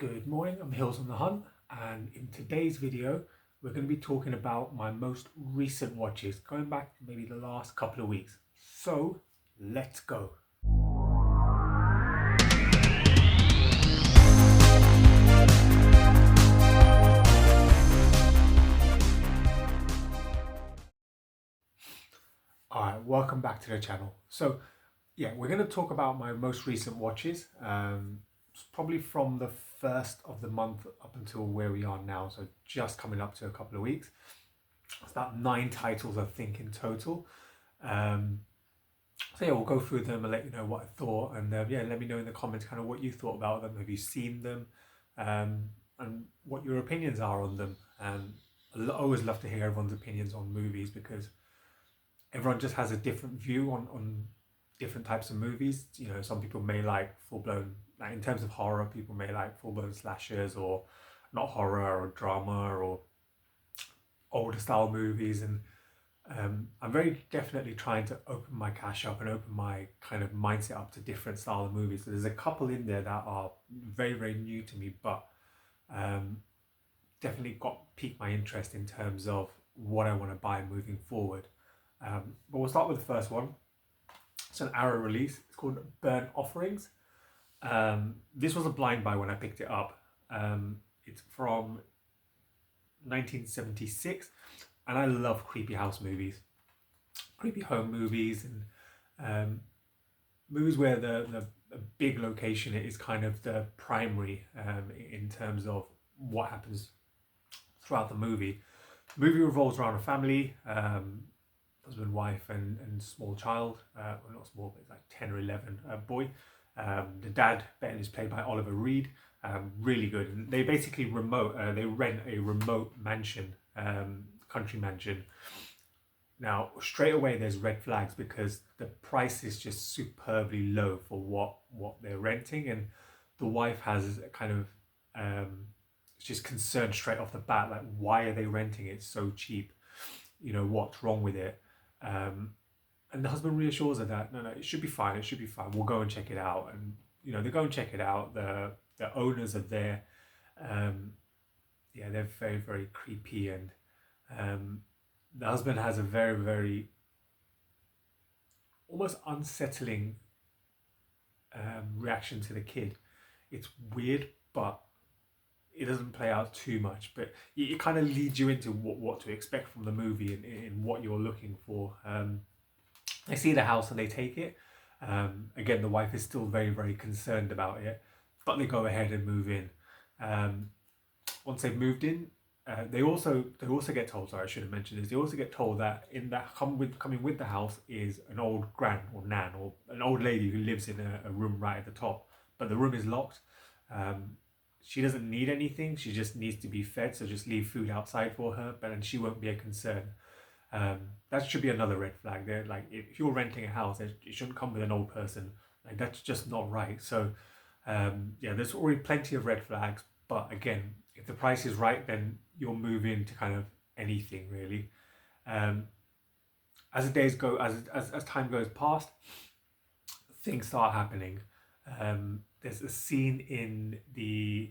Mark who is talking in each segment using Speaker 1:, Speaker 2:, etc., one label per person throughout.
Speaker 1: Good morning, I'm Hills on the Hunt, and in today's video we're going to be talking about my most recent watches, going back to maybe the last couple of weeks. So let's go. Alright, welcome back to the channel. So yeah, we're going to talk about my most recent watches. It's probably from the first of the month up until where we are now, so just coming up to a couple of weeks. It's about 9 titles, I think, in total. So yeah, we'll go through them and let you know what I thought, and yeah, let me know in the comments kind of what you thought about them. Have you seen them, and what your opinions are on them? I always love to hear everyone's opinions on movies because everyone just has a different view on different types of movies. You know, some people may like full blown, like in terms of horror, people may like full blown slashers, or not horror, or drama, or older style movies. And I'm very definitely trying to open my cache up and open my kind of mindset up to different style of movies. So there's a couple in there that are very, very new to me, but definitely piqued my interest in terms of what I want to buy moving forward. But we'll start with the first one. It's an Arrow release. It's called Burnt Offerings. This was a blind buy when I picked it up. It's from 1976, and I love creepy house movies, creepy home movies, and movies where the big location is kind of the primary in terms of what happens throughout the movie. The movie revolves around a family, husband, wife, and small child. Well, not small, but it's like 10 or 11 boy. The dad, Ben, is played by Oliver Reed. Really good. And they basically they rent a remote mansion, country mansion. Now, straight away, there's red flags because the price is just superbly low for what they're renting, and the wife has a kind of just concerned straight off the bat, like, why are they renting it so cheap? You know, what's wrong with it? And the husband reassures her that no, it should be fine. It should be fine. We'll go and check it out. And you know, they go and check it out. The owners are there. Yeah, they're very, very creepy, and the husband has a very, very almost unsettling reaction to the kid. It's weird, but it doesn't play out too much. But it kind of leads you into what to expect from the movie and in what you're looking for. They see the house and they take it. Again, the wife is still very, very concerned about it, but they go ahead and move in. Once they've moved in, they also get told. Sorry, I should have mentioned this. They also get told that coming with the house is an old gran or nan or an old lady who lives in a room right at the top, but the room is locked. She doesn't need anything. She just needs to be fed. So just leave food outside for her, but then she won't be a concern. That should be another red flag there. Like, if you're renting a house, it shouldn't come with an old person. Like, that's just not right. So yeah, there's already plenty of red flags, but again, if the price is right, then you'll move into kind of anything really. As the days go, as time goes past, things start happening. There's a scene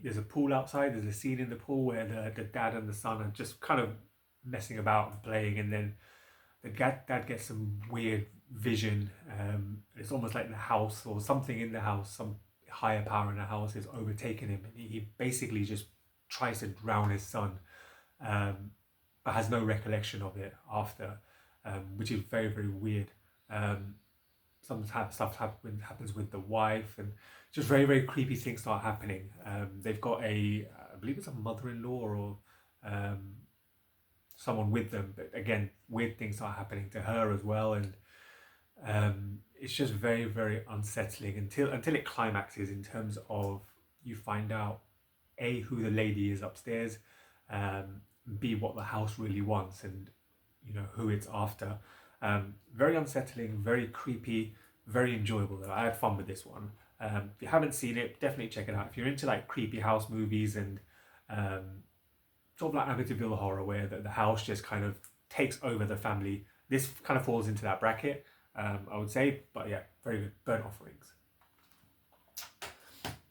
Speaker 1: there's a pool outside. There's a scene in the pool where the dad and the son are just kind of messing about and playing, and then the dad gets some weird vision. It's almost like the house or something in the house, some higher power in the house is overtaking him, and he basically just tries to drown his son, but has no recollection of it after, which is very, very weird. Some stuff happens with the wife, and just very, very creepy things start happening. They've got I believe it's a mother-in-law or someone with them, but again, weird things start happening to her as well, and it's just very, very unsettling until it climaxes in terms of you find out A, who the lady is upstairs, B, what the house really wants, and you know who it's after. Very unsettling, very creepy, very enjoyable though. I had fun with this one. If you haven't seen it, definitely check it out. If you're into like creepy house movies and sort of like Amityville Horror, where the house just kind of takes over the family, this kind of falls into that bracket, I would say. But yeah, very good. Burnt Offerings.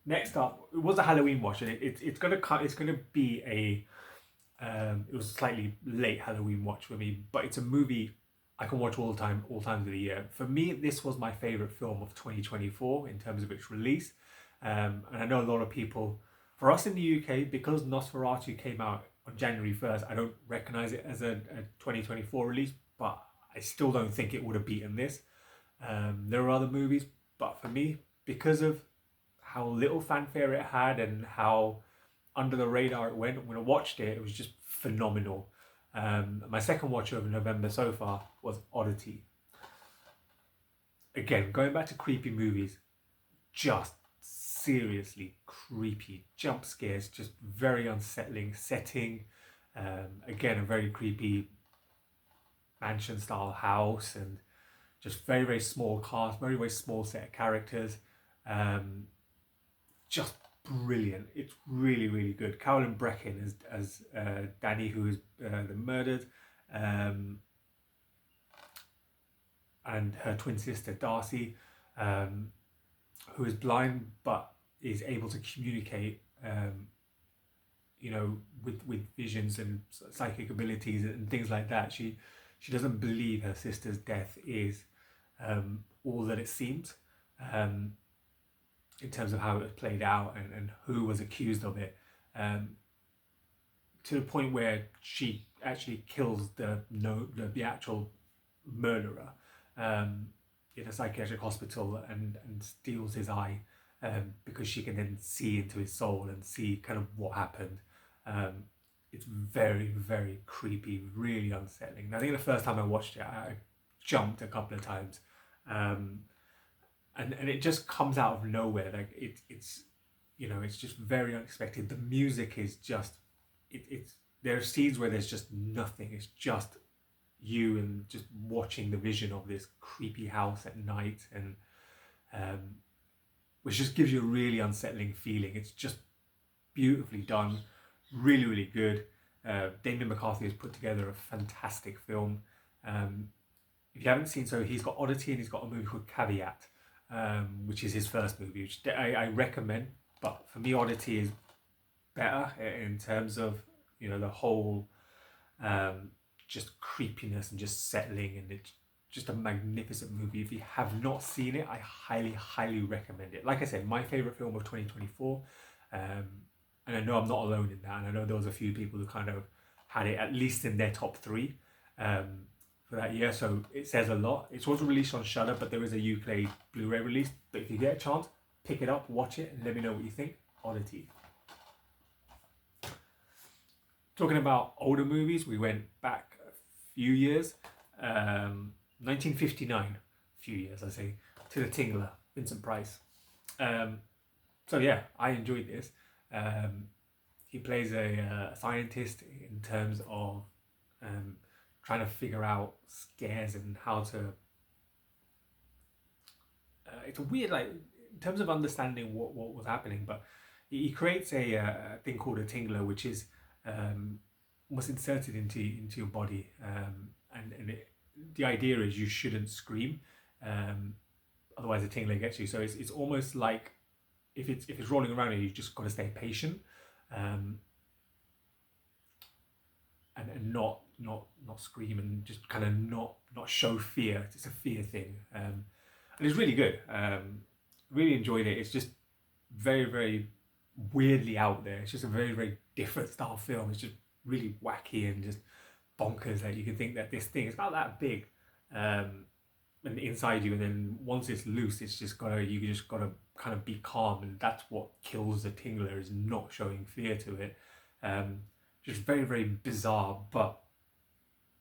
Speaker 1: next up, it was a Halloween watch, and it's gonna it's gonna be a it was a slightly late Halloween watch for me, but it's a movie I can watch all the time, all times of the year. For me, this was my favorite film of 2024 in terms of its release, and I know a lot of people. For us in the UK, because Nosferatu came out on January 1st, I don't recognize it as a 2024 release, but I still don't think it would have beaten this. There are other movies, but for me, because of how little fanfare it had and how under the radar it went, when I watched it, it was just phenomenal. My second watch of November so far was Oddity. Again, going back to creepy movies, just seriously creepy jump scares, just very unsettling setting. Again, a very creepy mansion style house, and just very, very small cast, very, very small set of characters. Just brilliant. It's really, really good. Carolyn Brecken as Danny, who is the murdered, and her twin sister Darcy, who is blind but is able to communicate, with visions and psychic abilities and things like that. She doesn't believe her sister's death is all that it seems. In terms of how it was played out and who was accused of it, to the point where she actually kills the actual murderer in a psychiatric hospital and steals his eye, because she can then see into his soul and see kind of what happened. It's very, very creepy, really unsettling. And I think the first time I watched it, I jumped a couple of times. And it just comes out of nowhere. Like it's just very unexpected. The music is just it's there are scenes where there's just nothing. It's just you and just watching the vision of this creepy house at night, and which just gives you a really unsettling feeling. It's just beautifully done, really, really good. Damien McCarthy has put together a fantastic film. If you haven't seen, so he's got Oddity and he's got a movie called Caveat, which is his first movie, which I recommend. But for me, Oddity is better in terms of the whole just creepiness and just settling, and it's just a magnificent movie. If you have not seen it, I highly, highly recommend it. Like I said, my favorite film of 2024, and I know I'm not alone in that, and I know there was a few people who kind of had it at least in their top three. For that year, so it says a lot. It was released on Shudder, but there is a UK Blu-ray release. But if you get a chance, pick it up, watch it, and let me know what you think. Oddity. Talking about older movies, we went back a few years, 1959, a few years I say, to The Tingler, Vincent Price. So yeah, I enjoyed this. He plays a scientist in terms of trying to figure out scares and how to. It's a weird, like, in terms of understanding what was happening, but he creates a thing called a tingler, which is almost inserted into your body, and the idea is you shouldn't scream, otherwise the tingler gets you. So it's almost like if it's rolling around you, you just got to stay patient, and not scream, and just kind of not show fear. It's a fear thing, and it's really good. Really enjoyed it. It's just very, very weirdly out there. It's just a very, very different style film. It's just really wacky and just bonkers. That you can think that this thing is about that big, and inside you, and then once it's loose, you just gotta kind of be calm, and that's what kills the tingler, is not showing fear to it. Just very, very bizarre, but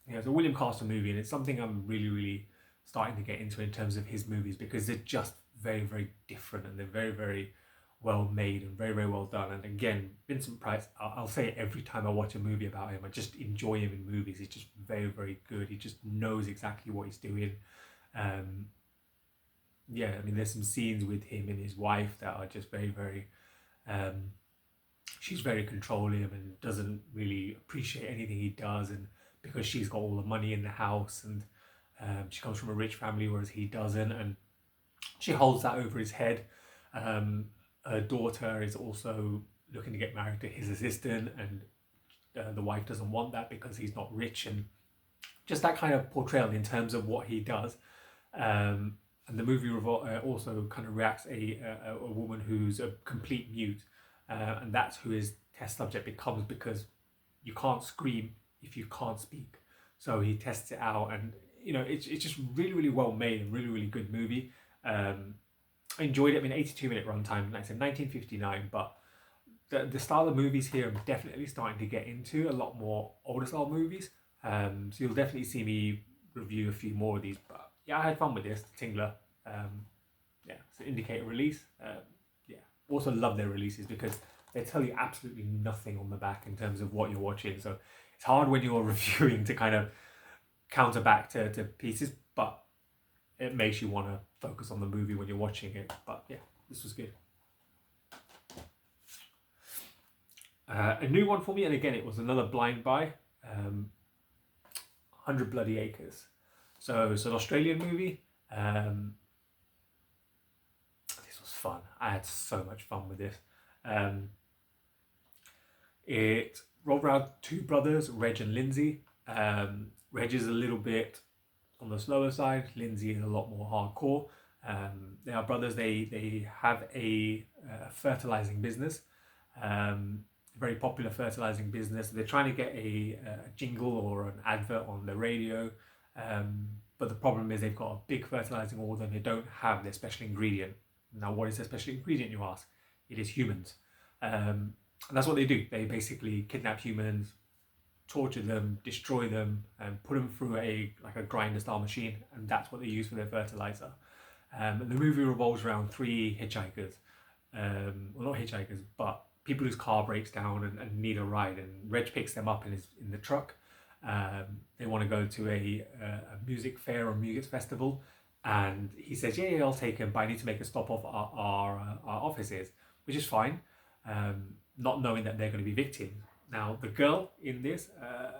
Speaker 1: it's a William Castle movie, and it's something I'm really, really starting to get into in terms of his movies, because they're just very, very different, and they're very, very well made and very, very well done. And again, Vincent Price, I'll say it every time I watch a movie about him, I just enjoy him in movies. He's just very, very good. He just knows exactly what he's doing. Yeah, I mean, there's some scenes with him and his wife that are just very, very she's very controlling and doesn't really appreciate anything he does, and because she's got all the money in the house, and she comes from a rich family, whereas he doesn't, and she holds that over his head. her daughter is also looking to get married to his assistant, and the wife doesn't want that because he's not rich, and just that kind of portrayal in terms of what he does. And the movie also kind of reacts a woman who's a complete mute, and that's who his test subject becomes, because you can't scream if you can't speak. So he tests it out, and it's just really, really well made and really, really good movie. I enjoyed it. I mean, 82-minute runtime, like I said, 1959, but the style of movies here I'm definitely starting to get into a lot more older style movies. So you'll definitely see me review a few more of these. But yeah, I had fun with this, Tingler. Yeah, so Indicator release. Yeah, also love their releases because they tell you absolutely nothing on the back in terms of what you're watching. So it's hard when you're reviewing to kind of counter back to pieces, but it makes you want to focus on the movie when you're watching it. But yeah, this was good. A new one for me, and again, it was another blind buy. 100 Bloody Acres. So it's an Australian movie. This was fun. I had so much fun with this. It rolled around two brothers, Reg and Lindsay. Reg is a little bit on the slower side. Lindsay is a lot more hardcore. They are brothers. They have a fertilizing business. Very popular fertilizing business. They're trying to get a jingle or an advert on the radio, but the problem is they've got a big fertilizing order and they don't have their special ingredient. Now, what is their special ingredient, you ask? It is humans. And that's what they do. They basically kidnap humans, torture them, destroy them, and put them through a grinder style machine, and that's what they use for their fertilizer. And the movie revolves around three hitchhikers. Well, not hitchhikers, but people whose car breaks down and need a ride, and Reg picks them up in the truck. They want to go to a music fair or music festival, and he says, yeah, I'll take him, but I need to make a stop off our offices, which is fine, not knowing that they're going to be victims. Now, the girl in this, I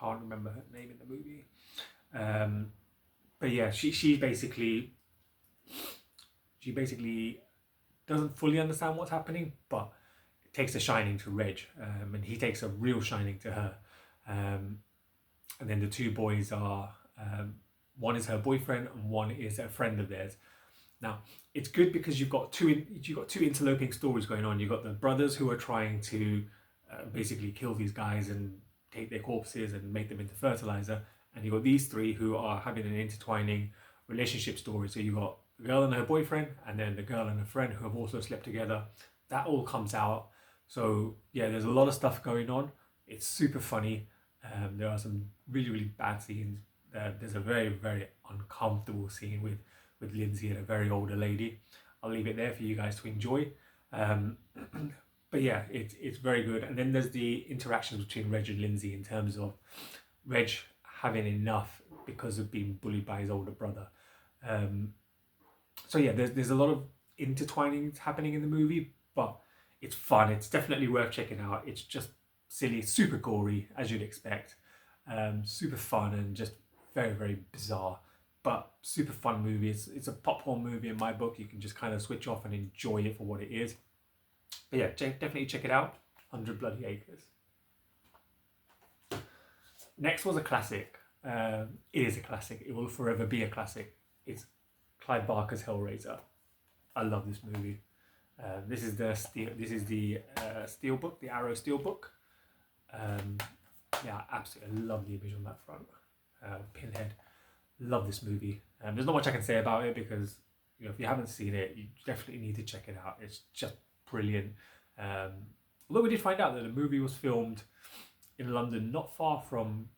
Speaker 1: can't remember her name in the movie, but yeah, she basically doesn't fully understand what's happening, but it takes a shining to Reg, and he takes a real shining to her. And then the two boys are, one is her boyfriend and one is a friend of theirs. Now, it's good because you've got two interloping stories going on. You've got the brothers who are trying to basically kill these guys and take their corpses and make them into fertilizer, and you've got these three who are having an intertwining relationship story. So you've got the girl and her boyfriend, and then the girl and her friend who have also slept together. That all comes out. So yeah, there's a lot of stuff going on. It's super funny. There are some really, really bad scenes. There's a very, very uncomfortable scene with Lindsay and a very older lady. I'll leave it there for you guys to enjoy. But yeah, it's very good. And then there's the interactions between Reg and Lindsay in terms of Reg having enough because of being bullied by his older brother. So yeah, there's a lot of intertwining happening in the movie, but it's fun. It's definitely worth checking out. It's just silly, super gory, as you'd expect. Super fun and just very, very bizarre, but super fun movie. It's a popcorn movie in my book. You can just kind of switch off and enjoy it for what it is. But yeah, definitely check it out. 100 Bloody Acres. Next was a classic. It is a classic. It will forever be a classic. It's Clive Barker's Hellraiser. I love this movie. This is the steel book, the Arrow steel book. Yeah, absolutely love the image on that front. Pinhead. Love this movie. There's not much I can say about it because if you haven't seen it, you definitely need to check it out. It's just brilliant. Although we did find out that the movie was filmed in London, not far from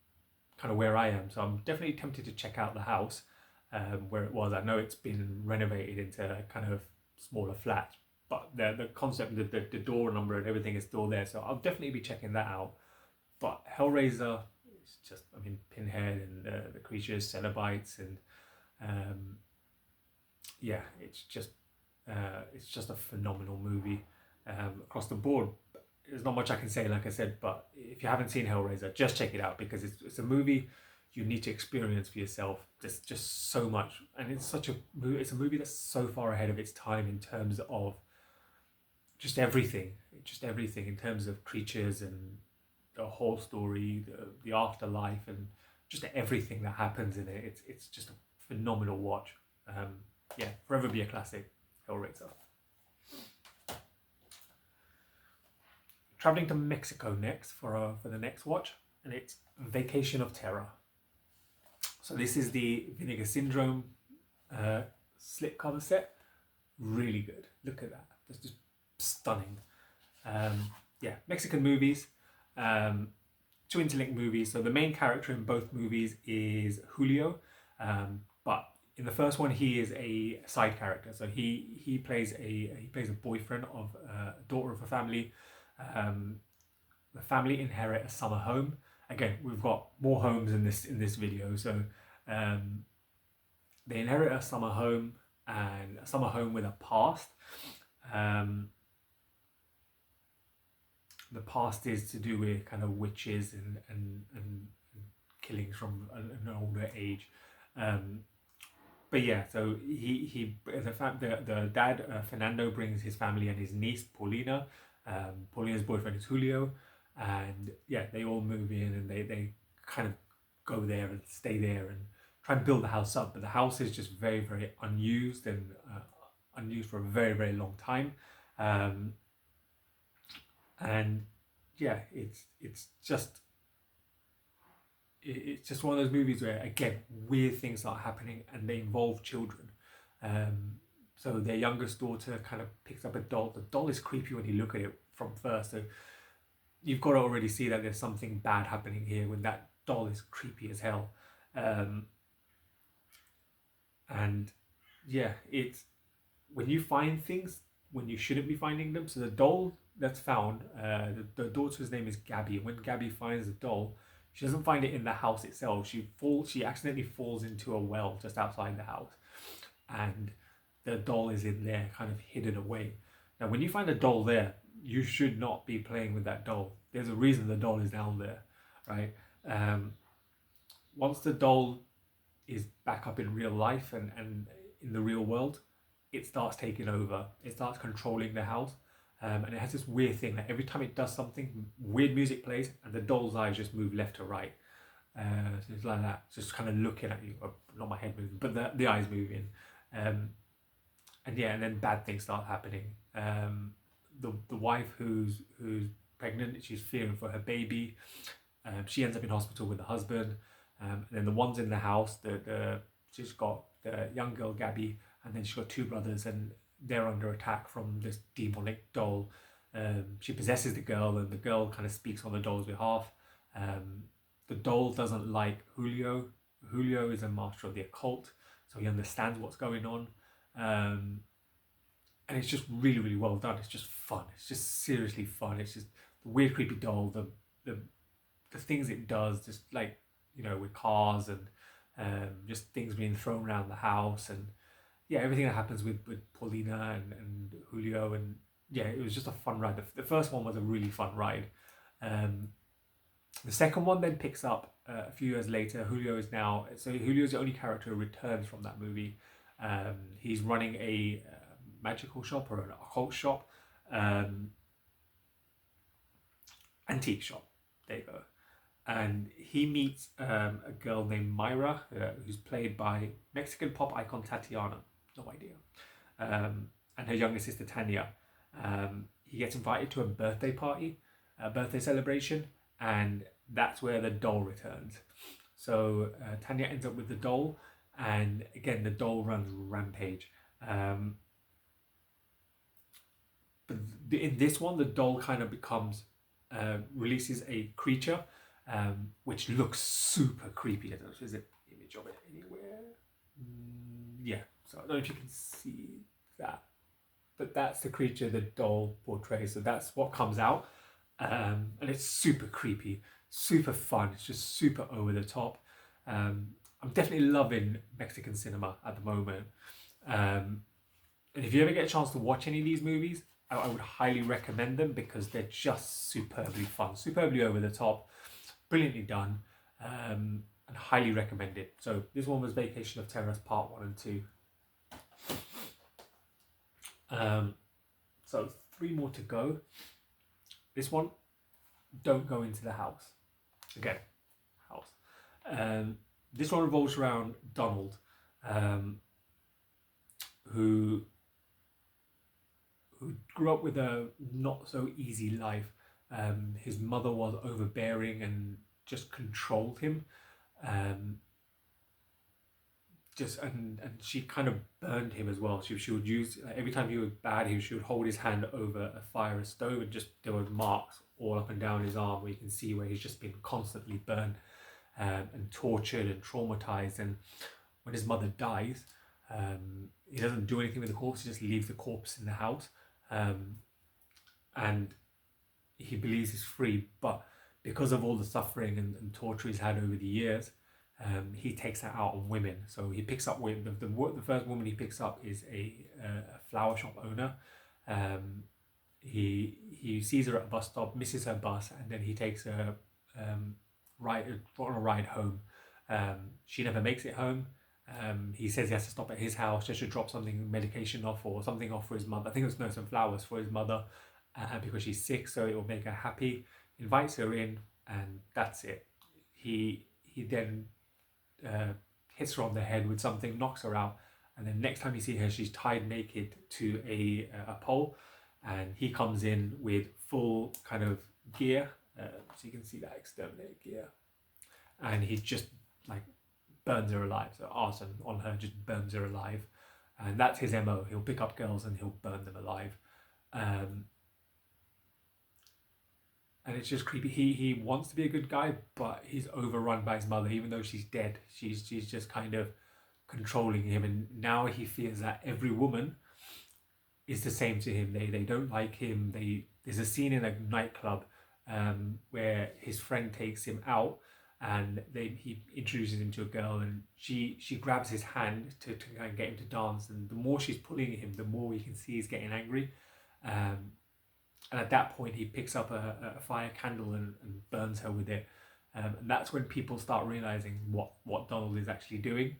Speaker 1: kind of where I am, so I'm definitely tempted to check out the house where it was. I know it's been renovated into kind of smaller flats, but the concept, the door number and everything is still there, so I'll definitely be checking that out. But Hellraiser, it's just, I mean, Pinhead and the creatures, Cenobites, and yeah, it's just a phenomenal movie across the board. There's not much I can say, like I said, but if you haven't seen Hellraiser, just check it out because it's a movie you need to experience for yourself. There's just so much, and it's a movie that's so far ahead of its time in terms of just everything in terms of creatures and the whole story, the afterlife, and just everything that happens in it. It's just a phenomenal watch. Yeah, forever be a classic. Hellraiser. Traveling to Mexico next for the next watch, and it's Vacation of Terror. So this is the Vinegar Syndrome slipcover set. Really good. Look at that. It's just stunning. Yeah, Mexican movies. Two interlinked movies. So the main character in both movies is Julio, but in the first one he is a side character. So he plays a boyfriend of a daughter of a family. The family inherit a summer home. Again, we've got more homes in this video. So they inherit a summer home, and a summer home with a past. The past is to do with kind of witches and killings from an older age. But yeah, so the dad Fernando brings his family and his niece Paulina. Paulina's boyfriend is Julio, and yeah, they all move in, and they kind of go there and stay there and try and build the house up. But the house is just very, very unused and unused for a very, very long time. And yeah, it's just one of those movies where, again, weird things start happening and they involve children. So their youngest daughter kind of picks up a doll. The doll is creepy when you look at it from first. So you've got to already see that there's something bad happening here when that doll is creepy as hell. And yeah, it's when you find things when you shouldn't be finding them. So the doll that's found, the daughter's name is Gabby. When Gabby finds the doll, she doesn't find it in the house itself. She accidentally falls into a well just outside the house, and the doll is in there, kind of hidden away. Now, when you find a doll there, you should not be playing with that doll. There's a reason the doll is down there, right? Once the doll is back up in real life and in the real world, it starts taking over. It starts controlling the house. And it has this weird thing that every time it does something, weird music plays and the doll's eyes just move left to right. So it's like that, just kind of looking at you. Not my head moving, but the eyes moving. And yeah, and then bad things start happening. The wife who's pregnant, she's fearing for her baby. She ends up in hospital with the husband. And then the ones in the house, she's got the young girl Gabby, and then she's got two brothers, and they're under attack from this demonic doll. She possesses the girl, and the girl kind of speaks on the doll's behalf. The doll doesn't like Julio. Julio is a master of the occult, so he understands what's going on. And it's just really, really well done. It's just fun. It's just seriously fun. It's just the weird, creepy doll, the things it does, just like, you know, with cars and just things being thrown around the house, and yeah, everything that happens with Paulina and Julio, and yeah, it was just a fun ride. The first one was a really fun ride. The second one then picks up a few years later. Julio's the only character who returns from that movie. He's running a magical shop or an occult shop, antique shop. There you go. And he meets a girl named Myra, who's played by Mexican pop icon Tatiana. No idea. And her younger sister Tanya. He gets invited to a birthday party, a birthday celebration, and that's where the doll returns. So Tanya ends up with the doll, and again the doll runs rampage. But in this one, the doll kind of releases a creature, which looks super creepy. Is it image of it anywhere? Yeah, so I don't know if you can see that, but that's the creature the doll portrays. So that's what comes out, and it's super creepy, super fun. It's just super over the top. I'm definitely loving Mexican cinema at the moment. And if you ever get a chance to watch any of these movies, I would highly recommend them because they're just superbly fun, superbly over the top, brilliantly done. and highly recommend it. So this one was Vacation of Terrors Part 1 and 2. So 3 more to go. This one, Don't Go Into the House. Again, house. This one revolves around Donald, who grew up with a not so easy life. His mother was overbearing and just controlled him. And she kind of burned him as well. She would use, every time he was bad, she would hold his hand over a fire, a stove, and just there were marks all up and down his arm where you can see where he's just been constantly burned and tortured and traumatized. And when his mother dies, he doesn't do anything with the corpse. He just leaves the corpse in the house, and he believes he's free. But because of all the suffering and torture he's had over the years, he takes that out on women. So he picks up women. The first woman he picks up is a flower shop owner. He sees her at a bus stop, misses her bus, and then he takes her on a ride home. She never makes it home. He says he has to stop at his house just to drop medication off or something off for his mother. I think it was some flowers for his mother because she's sick, so it will make her happy. Invites her in, and that's it. He then hits her on the head with something, knocks her out, and then next time you see her, she's tied naked to a pole, and he comes in with full kind of gear, so you can see that exterminator gear, and he just like burns her alive. So arson on her, just burns her alive, and that's his MO. He'll pick up girls and he'll burn them alive. And it's just creepy. He wants to be a good guy, but he's overrun by his mother. Even though she's dead, she's just kind of controlling him. And now he fears that every woman is the same to him. They don't like him. There's a scene in a nightclub where his friend takes him out, and he introduces him to a girl, and she grabs his hand to kind of get him to dance. And the more she's pulling him, the more you can see he's getting angry. And at that point, he picks up a fire candle and burns her with it. And that's when people start realizing what Donald is actually doing.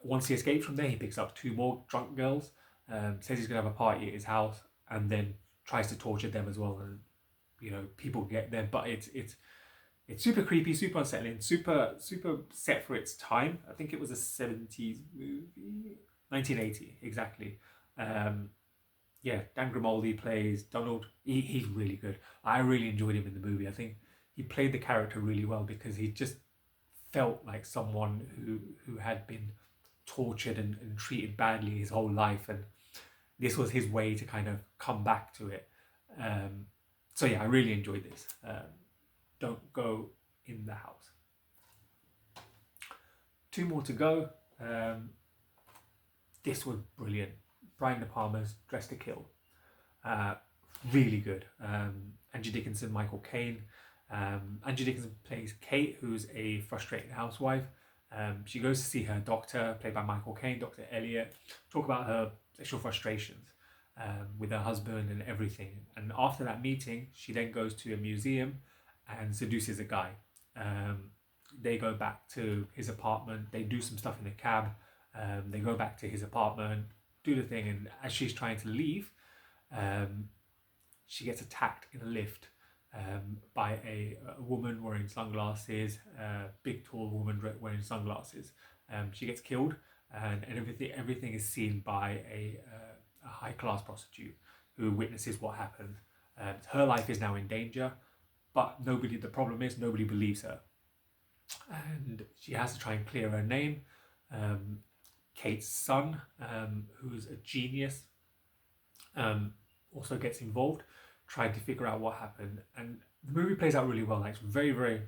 Speaker 1: Once he escapes from there, he picks up 2 more drunk girls, says he's going to have a party at his house, and then tries to torture them as well. And, people get there, but it's super creepy, super unsettling, super set for its time. I think it was a 70s movie, 1980, exactly. Dan Grimaldi plays Donald. He's really good. I really enjoyed him in the movie. I think he played the character really well because he just felt like someone who had been tortured and treated badly his whole life, and this was his way to kind of come back to it. I really enjoyed this. Don't Go in the House. 2 more to go. This was brilliant. Brian De Palma's Dressed to Kill. Really good. Angie Dickinson, Michael Caine. Angie Dickinson plays Kate, who's a frustrated housewife. She goes to see her doctor, played by Michael Caine, Dr. Elliot, talk about her sexual frustrations with her husband and everything. And after that meeting, she then goes to a museum and seduces a guy. They go back to his apartment. They do some stuff in the cab. They go back to his apartment, do the thing, and as she's trying to leave, she gets attacked in a lift by a woman wearing sunglasses, a big tall woman wearing sunglasses. She gets killed, and everything is seen by a high class prostitute who witnesses what happened. Her life is now in danger, but the problem is nobody believes her, and she has to try and clear her name. Kate's son, who's a genius, also gets involved, trying to figure out what happened. And the movie plays out really well. Like, it's very, very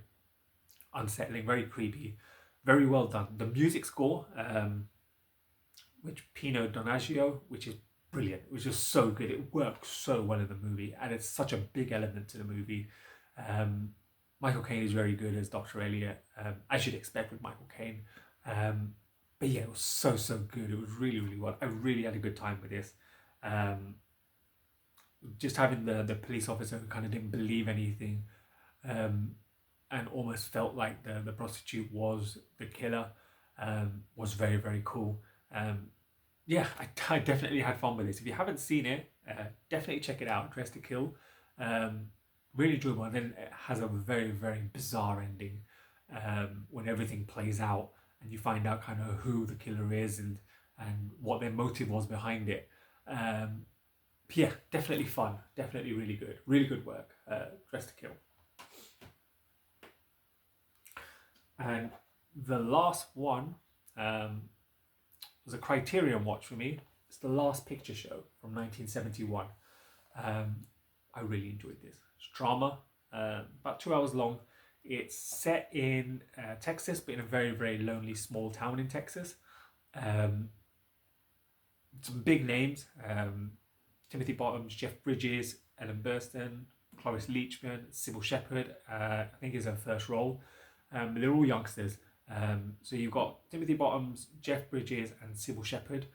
Speaker 1: unsettling, very creepy, very well done. The music score, which Pino Donaggio, which is brilliant. It was just so good. It works so well in the movie, and it's such a big element to the movie. Michael Caine is very good as Dr. Elliot, as you'd expect with Michael Caine. But yeah, it was so good. It was really, really well. I really had a good time with this. Just having the police officer who kind of didn't believe anything, and and almost felt like the prostitute was the killer, was very, very cool. Um, yeah, I definitely had fun with this. If you haven't seen it, definitely check it out. Dress to Kill. Um, really enjoyable. And then it has a very, very bizarre ending when everything plays out and you find out kind of who the killer is and what their motive was behind it. Um, yeah, definitely fun. Definitely really good. Really good work. Dress to Kill. And the last one was a Criterion watch for me. It's The Last Picture Show from 1971. I really enjoyed this. It's drama, about 2 hours long. It's set in Texas, but in a very, very lonely small town in Texas. Some big names: Timothy Bottoms, Jeff Bridges, Ellen Burstyn, Cloris Leachman, Sybil Shepherd. I think is her first role. They're all youngsters. So you've got Timothy Bottoms, Jeff Bridges, and Sybil Shepherd.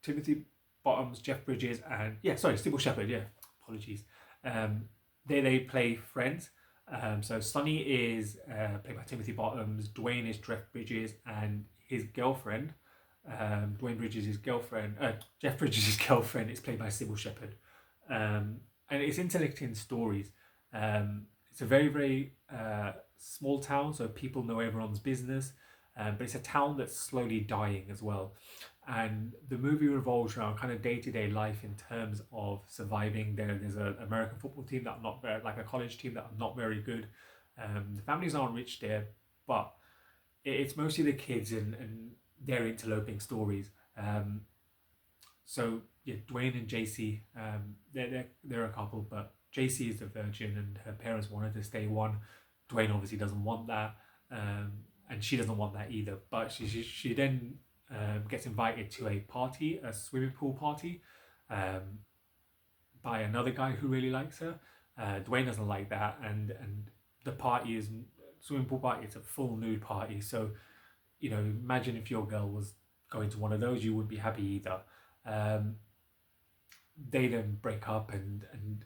Speaker 1: Timothy Bottoms, Jeff Bridges, and Sybil Shepherd. Yeah, apologies. They play friends. So Sonny is played by Timothy Bottoms. Dwayne is Jeff Bridges, and his girlfriend, Dwayne Bridges' girlfriend, Jeff Bridges' girlfriend, is played by Sybil Shepherd. And it's interconnecting stories. It's a very, very small town, so people know everyone's business, but it's a town that's slowly dying as well. And the movie revolves around kind of day-to-day life in terms of surviving. There's an American football team that are not very, like a college team that are not very good. The families aren't rich there, but it's mostly the kids and their interloping stories. So yeah, Dwayne and JC, they're a couple, but JC is a virgin and her parents wanted to stay one. Dwayne obviously doesn't want that, and she doesn't want that either. But she then gets invited to a party, a swimming pool party, by another guy who really likes her. Dwayne doesn't like that, and the party is swimming pool party. It's a full nude party, so imagine if your girl was going to one of those, you wouldn't be happy either. They then break up, and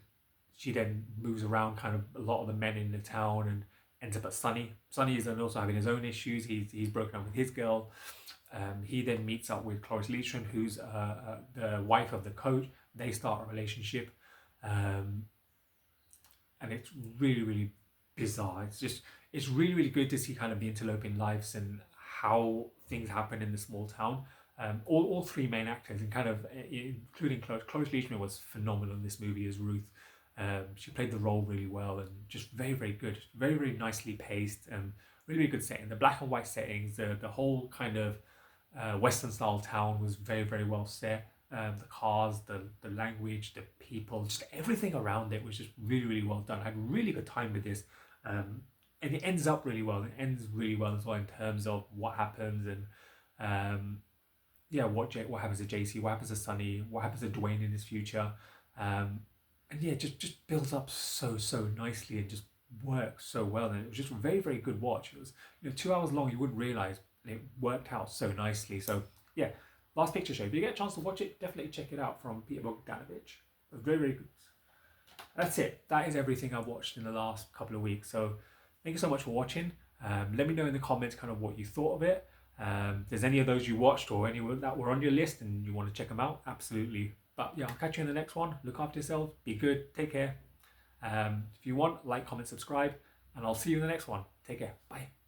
Speaker 1: she then moves around kind of a lot of the men in the town and ends up at Sonny. Sonny is then also having his own issues. He's broken up with his girl. He then meets up with Cloris Leachman, who's the wife of the coach. They start a relationship, and it's really, really bizarre. It's really, really good to see kind of the interloping lives and how things happen in the small town. All three main actors, and kind of including Cloris Leachman, was phenomenal in this movie as Ruth. She played the role really well and just very, very good, very, very nicely paced, and really, really good setting. The black and white settings, the whole kind of Western style town was very, very well set. The cars, the language, the people, just everything around it was just really, really well done. I had a really good time with this, and it ends up really well. It ends really well as well in terms of what happens and what happens to JC, what happens to Sonny, what happens to Dwayne in his future. And yeah, just builds up so nicely and just works so well. And it was just a very, very good watch. It was 2 hours long. You wouldn't realize it worked out so nicely. So yeah, Last Picture Show. If you get a chance to watch it, definitely check it out from Peter Bogdanovich. It was very, very good. That's it. That is everything I've watched in the last couple of weeks. So thank you so much for watching. Let me know in the comments kind of what you thought of it. If there's any of those you watched or any that were on your list and you want to check them out, absolutely. But yeah, I'll catch you in the next one. Look after yourself. Be good. Take care. If you want, like, comment, subscribe, and I'll see you in the next one. Take care. Bye.